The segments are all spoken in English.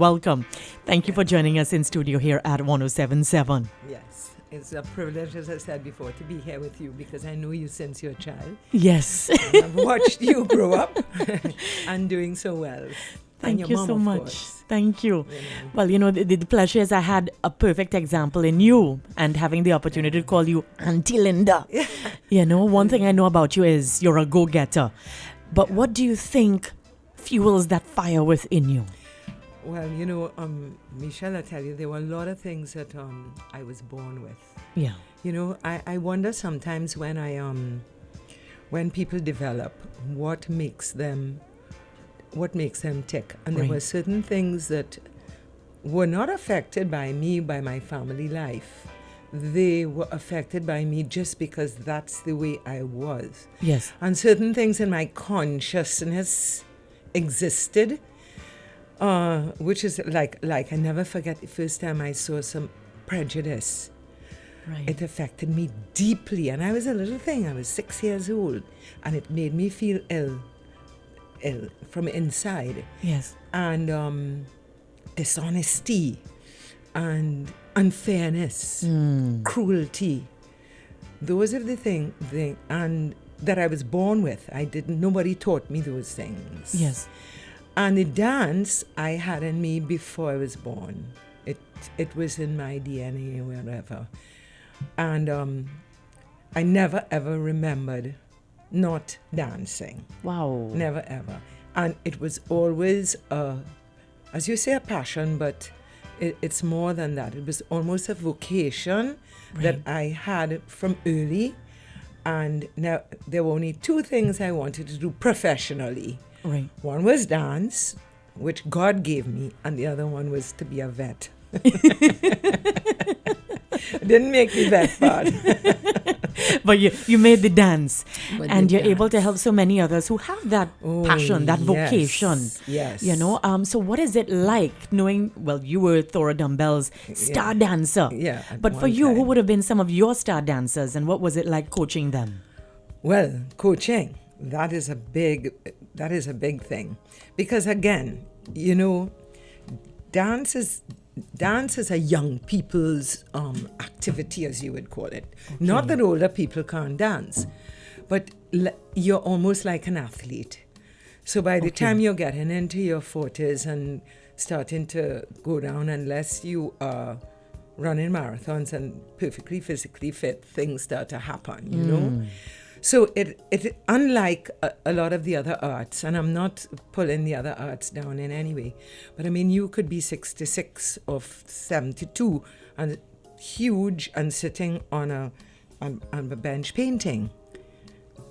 welcome. Thank you for joining us in studio here at 107.7. Yes, it's a privilege, as I said before, to be here with you because I know you since you're a child. Yes. And I've watched you grow up and doing so well. Thank your you mom, so of much. course. Thank you. You know. Well, the pleasure is I had a perfect example in you and having the opportunity to call you Auntie Linda. One thing I know about you is you're a go-getter. But what do you think fuels that fire within you? Well, Michelle, I tell you, there were a lot of things that I was born with. Yeah. I wonder sometimes when people develop, what makes them tick. And there Right. were certain things that were not affected by me, by my family life. They were affected by me just because that's the way I was. Yes. And certain things in my consciousness existed, which is like I never forget the first time I saw some prejudice. Right. It affected me deeply. And I was a little thing. I was 6 years old. And it made me feel ill from inside. Yes. And dishonesty and unfairness, cruelty. Those are the things and that I was born with. Nobody taught me those things. Yes. And the dance I had in me before I was born. It was in my DNA or wherever. And I never ever remembered not dancing. Wow. Never ever. And it was always as you say, a passion, but it's more than that. It was almost a vocation that I had from early. And now there were only two things I wanted to do professionally. Right. One was dance, which God gave me, and the other one was to be a vet. Didn't make the vet part. But you made the dance. But And the you're able to dance. help so many others who have that passion, that vocation. Yes. So what is it like knowing, well, you were Thora Dumbell's star dancer. Yeah. at But for one you, who time. would have been some of your star dancers, and what was it like coaching them? Well, coaching, that is a big thing. Because again, dance is a young people's activity, as you would call it. Okay. Not that older people can't dance, but you're almost like an athlete. So by the time you're getting into your 40s and starting to go down, unless you are running marathons and perfectly physically fit, things start to happen, So it unlike a lot of the other arts, and I'm not pulling the other arts down in any way, but I mean, you could be 66 or 72 and huge and sitting on a bench painting.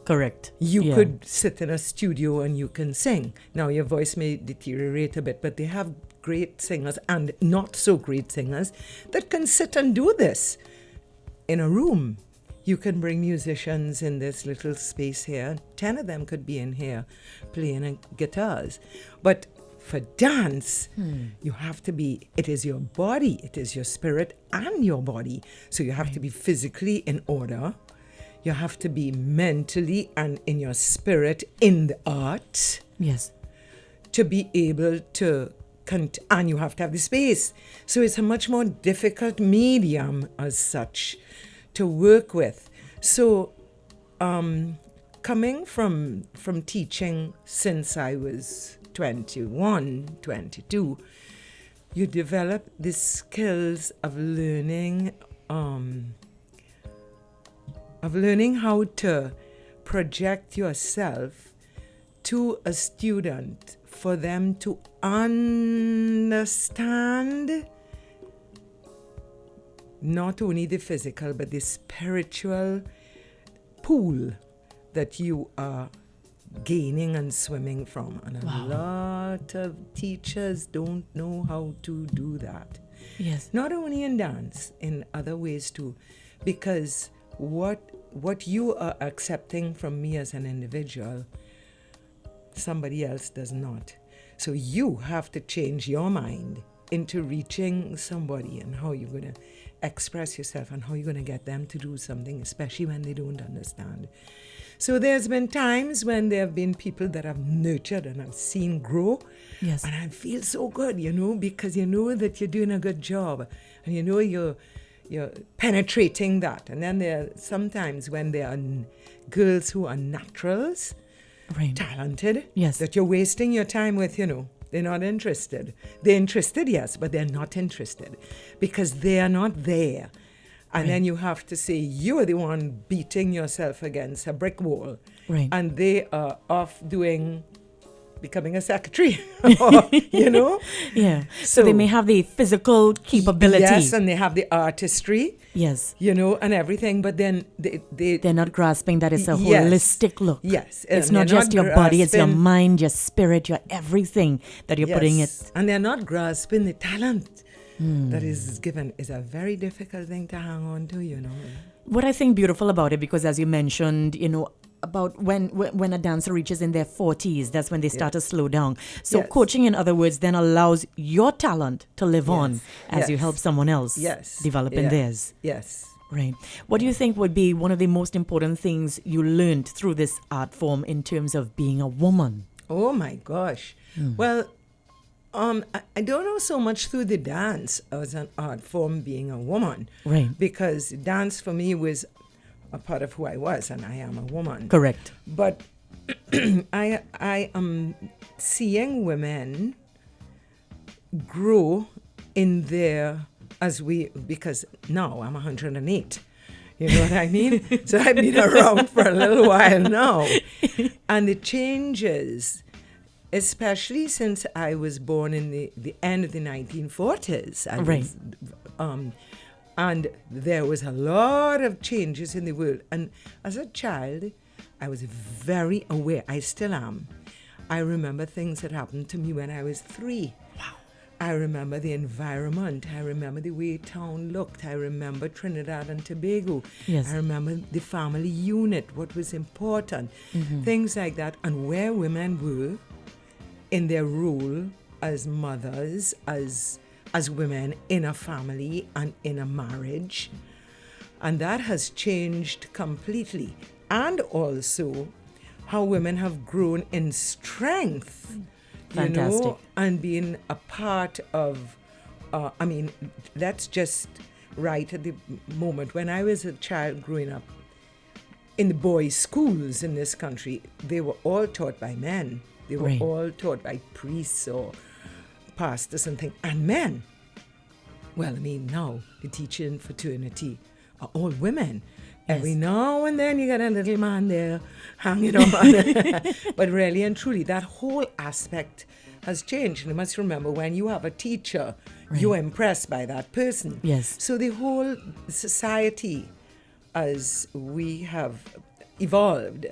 Correct. You could sit in a studio and you can sing. Now, your voice may deteriorate a bit, but they have great singers and not so great singers that can sit and do this in a room. You can bring musicians in this little space here. 10 of them could be in here playing guitars. But for dance, you have to be, it is your body, it is your spirit and your body. So you have to be physically in order. You have to be mentally and in your spirit in the art. Yes. To be able to, and you have to have the space. So it's a much more difficult medium as such to work with. So coming from teaching since I was 21, 22, you develop the skills of learning how to project yourself to a student for them to understand not only the physical, but the spiritual pool that you are gaining and swimming from. And a lot of teachers don't know how to do that. Yes. Not only in dance, in other ways too. Because what you are accepting from me as an individual, somebody else does not. So you have to change your mind into reaching somebody and how you're going to express yourself and how you're going to get them to do something, especially when they don't understand. So there's been times when there have been people that I've nurtured and I've seen grow. Yes. And I feel so good, because you know that you're doing a good job. And you know you're penetrating that. And then there are sometimes when there are girls who are naturals, Right. talented, Yes. that you're wasting your time with, They're not interested. They're interested, yes, but they're not interested because they are not there. And then you have to say, you're the one beating yourself against a brick wall. Right. And they are off becoming a secretary, or, Yeah. So they may have the physical capability. Yes, and they have the artistry. Yes. And everything, but then They're not grasping that it's a Yes. holistic look. Yes. It's and not they're just your body, it's your grasping- mind, your spirit, your everything that you're putting it. Yes. And they're not grasping the talent that is given. Is a very difficult thing to hang on to, What I think beautiful about it, because as you mentioned, about when a dancer reaches in their 40s, that's when they start to slow down. So Yes. coaching, in other words, then allows your talent to live on as you Yes. help someone else develop in theirs. Yes. Right. What do you think would be one of the most important things you learned through this art form in terms of being a woman? Oh my gosh. Well, I don't know so much through the dance as an art form being a woman. Right. Because dance for me was a part of who I was, and I am a woman. Correct. But I am seeing women grow in their, because now I'm 108. You know what I mean? So I've been around for a little while now. And the changes, especially since I was born in the end of the 1940s. And there was a lot of changes in the world. And as a child, I was very aware. I still am. I remember things that happened to me when I was 3. Wow. I remember the environment. I remember the way town looked. I remember Trinidad and Tobago. Yes. I remember the family unit, what was important, things like that, and where women were in their role as mothers, as women in a family and in a marriage. And that has changed completely. And also how women have grown in strength, Fantastic. and being a part of, let's just right at the moment, when I was a child growing up, in the boys' schools in this country, they were all taught by men. They were all taught by priests or pastors and things, and men. Well, now the teaching fraternity are all women. Every now and then you get a little man there hanging on. But really and truly, that whole aspect has changed. And you must remember, when you have a teacher, you're impressed by that person. Yes. So the whole society, as we have evolved,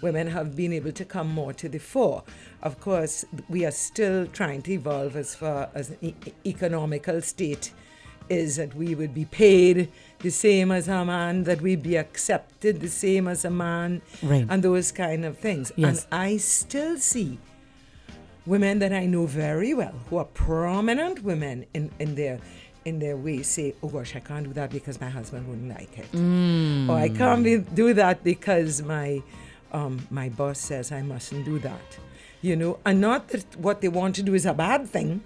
women have been able to come more to the fore. Of course, we are still trying to evolve as far as an economical state is, that we would be paid the same as a man, that we'd be accepted the same as a man, and those kind of things. Yes. And I still see women that I know very well, who are prominent women in their way, say, oh gosh, I can't do that because my husband wouldn't like it. Or I can't do that because my boss says I mustn't do that. And not that what they want to do is a bad thing,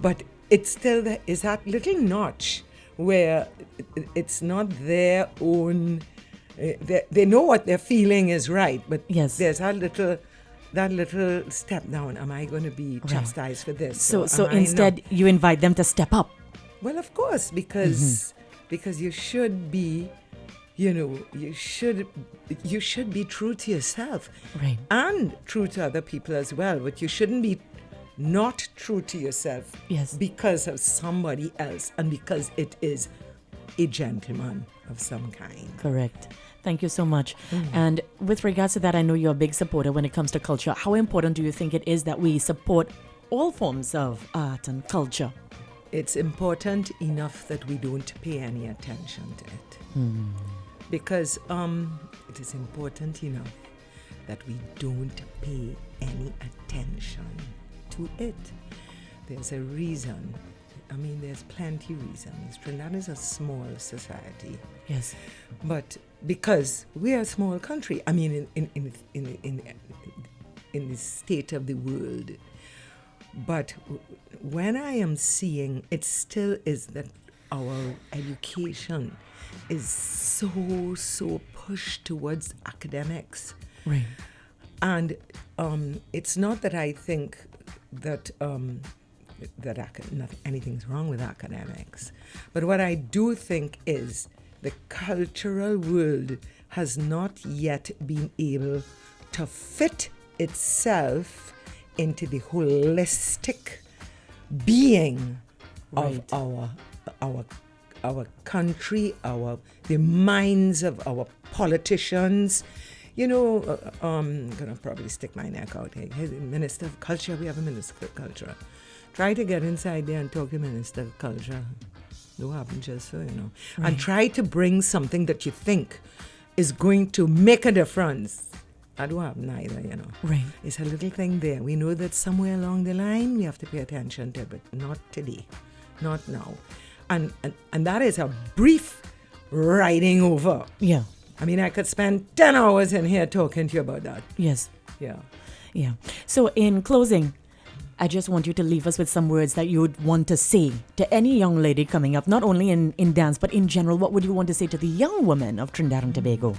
but it's still is that little notch where it's not their own. They know what they're feeling is right, but there's that little step down. Am I going to be chastised for this? So instead, you invite them to step up. Well, of course, because you should be. You should be true to yourself, and true to other people as well. But you shouldn't be not true to yourself because of somebody else, and because it is a gentleman of some kind. Correct. Thank you so much. And with regards to that, I know you're a big supporter when it comes to culture. How important do you think it is that we support all forms of art and culture? It's important enough that we don't pay any attention to it. Because it is important enough that we don't pay any attention to it. There's a reason. There's plenty reasons. Trinidad is a small society. Yes. But because we are a small country. I mean, in the state of the world. But when I am seeing, it still is that our education is so pushed towards academics. Right. And it's not that I think that anything's wrong with academics. But what I do think is the cultural world has not yet been able to fit itself into the holistic being of our country, the minds of our politicians. You know, I'm gonna probably stick my neck out here. Hey, the Minister of Culture, we have a Minister of Culture. Try to get inside there and talk to Minister of Culture. Don't happen just so, you know. Right. And try to bring something that you think is going to make a difference. I don't have neither, you know. Right. It's a little thing there. We know that somewhere along the line we have to pay attention to it, but not today, not now. And that is a brief riding over. Yeah. I mean, I could spend 10 hours in here talking to you about that. Yes. Yeah. Yeah. So in closing, I just want you to leave us with some words that you would want to say to any young lady coming up, not only in dance, but in general. What would you want to say to the young women of Trinidad and Tobago?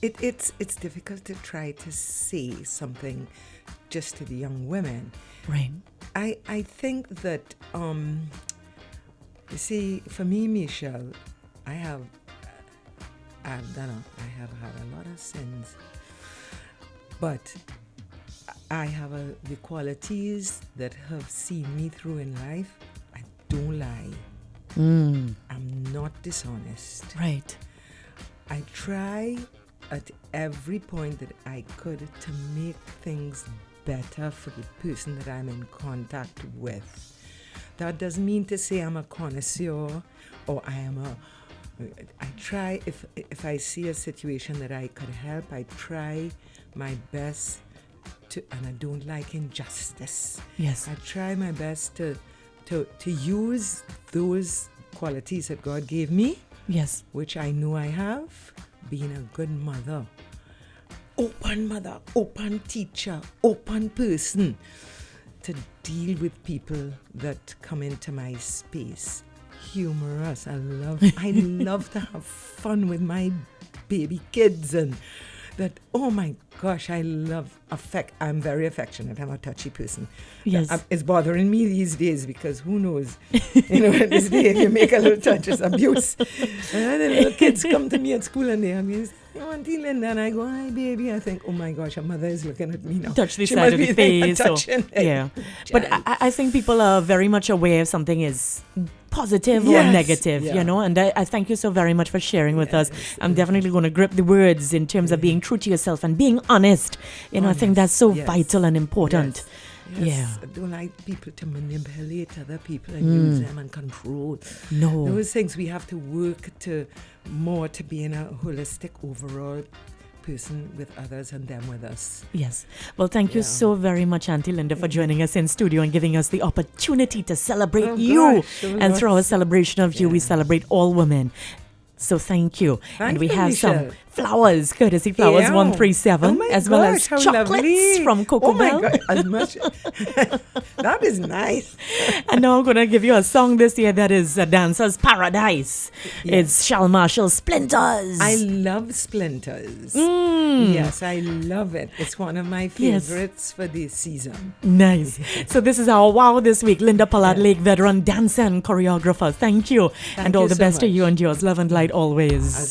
It's difficult to try to say something just to the young women. Right. I think that, you see, for me, Michelle, I have had a lot of sins, but I have the qualities that have seen me through in life. I don't lie. I'm not dishonest. Right. I try at every point that I could to make things better for the person that I'm in contact with. That doesn't mean to say I'm a connoisseur or I try, if I see a situation that I could help, I try my best to, and I don't like injustice. Yes. I try my best to use those qualities that God gave me. Yes. Which I know I have, being a good mother, open teacher, open person, to deal with people that come into my space. Humorous. I love to have fun with my baby kids, and that, oh my gosh, I love I'm very affectionate. I'm a touchy person. Yes. It's bothering me these days because who knows, in this day you make a little touch, it's abuse. And the little kids come to me at school and they have me, Auntie Linda, and I go, hi baby. I think, oh my gosh, her mother is looking at me now. Touch the She side must of the be face. Yeah. But I think people are very much aware if something is positive or negative, yeah. and I thank you so very much for sharing with us. I'm definitely going to grip the words in terms of being true to yourself and being honest. I think that's so vital and important. Yes. I don't like people to manipulate other people and use them and control. No. Those things we have to work to being a holistic overall person with others and them with us. Yes. Well, thank you so very much, Auntie Linda, for joining us in studio and giving us the opportunity to celebrate you. And through our celebration of you, we celebrate all women. So thank you. And we have some flowers, courtesy Flowers 137, as well as chocolates from Coco Bell. God, as much. That is nice. And now I'm going to give you a song this year that is a Dancer's Paradise. It's Shal Marshall, Splinters. I love Splinters. Yes, I love it. It's one of my favorites for this season. Nice. So this is our wow this week. Linda Pollard-Lake, veteran dancer and choreographer. Thank you. And all the best to you and yours. Love and light always.